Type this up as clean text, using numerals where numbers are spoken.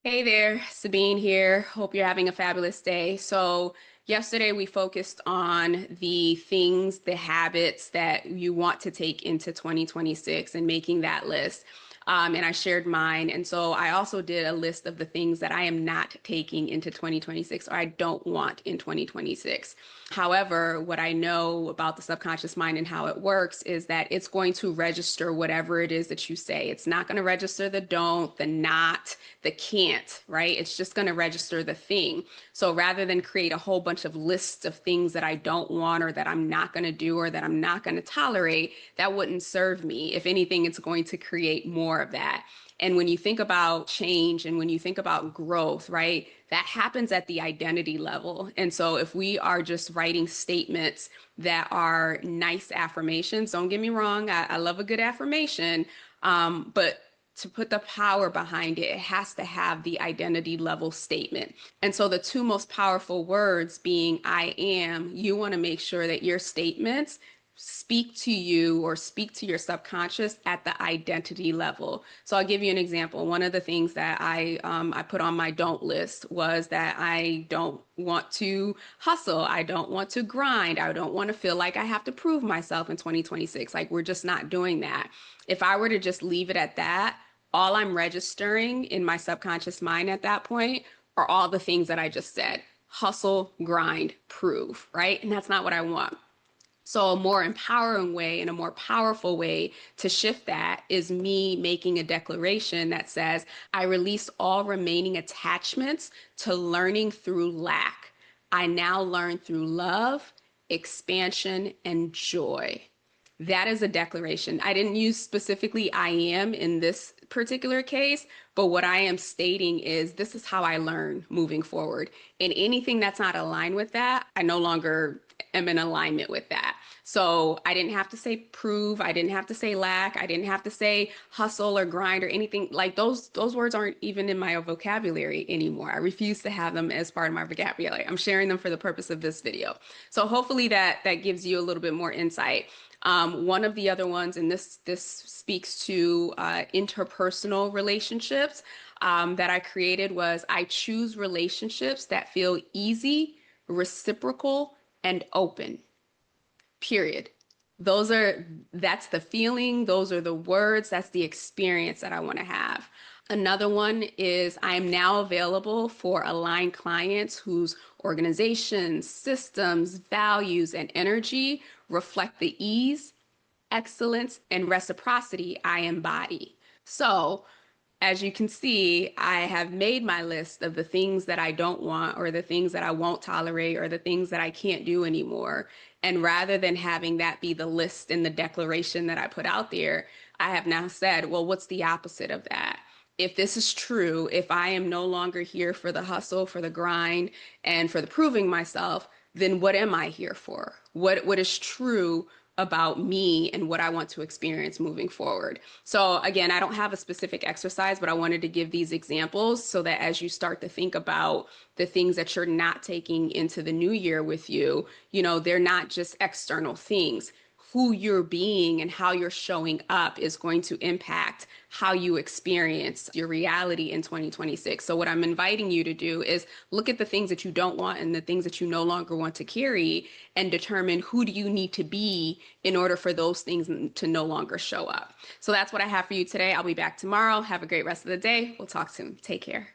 Hey there, Sabine here. Hope you're having a fabulous day. So, yesterday we focused on the things, the habits that you want to take into 2026 and making that list. And I shared mine. And so I also did a list of the things that I am not taking into 2026 or I don't want in 2026. However, what I know about the subconscious mind and how it works is that it's going to register whatever it is that you say. It's not going to register the don't, the not, the can't, right? It's just going to register the thing. So rather than create a whole bunch of lists of things that I don't want or that I'm not going to do or that I'm not going to tolerate, that wouldn't serve me. If anything, it's going to create more of that. And when you think about change and when you think about growth, right, that happens at the identity level. And so if we are just writing statements that are nice affirmations, don't get me wrong, I love a good affirmation, but to put the power behind it, it has to have the identity level statement. And so the two most powerful words being I am, you want to make sure that your statements speak to you or speak to your subconscious at the identity level. So I'll give you an example. One of the things that I put on my don't list was that I don't want to hustle. I don't want to grind. I don't want to feel like I have to prove myself in 2026. Like we're just not doing that. If I were to just leave it at that, all I'm registering in my subconscious mind at that point are all the things that I just said. Hustle, grind, prove, right? And that's not what I want. So a more empowering way and a more powerful way to shift that is me making a declaration that says, I release all remaining attachments to learning through lack. I now learn through love, expansion, and joy. That is a declaration. I didn't use specifically I am in this particular case, but what I am stating is this is how I learn moving forward. And anything that's not aligned with that, I no longer am in alignment with that. So I didn't have to say prove, I didn't have to say lack, I didn't have to say hustle or grind or anything like those words aren't even in my vocabulary anymore. I refuse to have them as part of my vocabulary. I'm sharing them for the purpose of this video. So hopefully that gives you a little bit more insight. One of the other ones, and this speaks to interpersonal relationships that I created was I choose relationships that feel easy, reciprocal, and open. Period. That's the feeling, those are the words, that's the experience that I want to have. Another one is I am now available for aligned clients whose organizations, systems, values, and energy reflect the ease, excellence, and reciprocity I embody. So, as you can see, I have made my list of the things that I don't want or the things that I won't tolerate or the things that I can't do anymore. And rather than having that be the list and the declaration that I put out there, I have now said, well, what's the opposite of that? If this is true, if I am no longer here for the hustle, for the grind, and for the proving myself, then what am I here for? What is true about me and what I want to experience moving forward? So again, I don't have a specific exercise, but I wanted to give these examples so that as you start to think about the things that you're not taking into the new year with you, they're not just external things. Who you're being and how you're showing up is going to impact how you experience your reality in 2026. So what I'm inviting you to do is look at the things that you don't want and the things that you no longer want to carry and determine who do you need to be in order for those things to no longer show up. So that's what I have for you today. I'll be back tomorrow. Have a great rest of the day. We'll talk soon. Take care.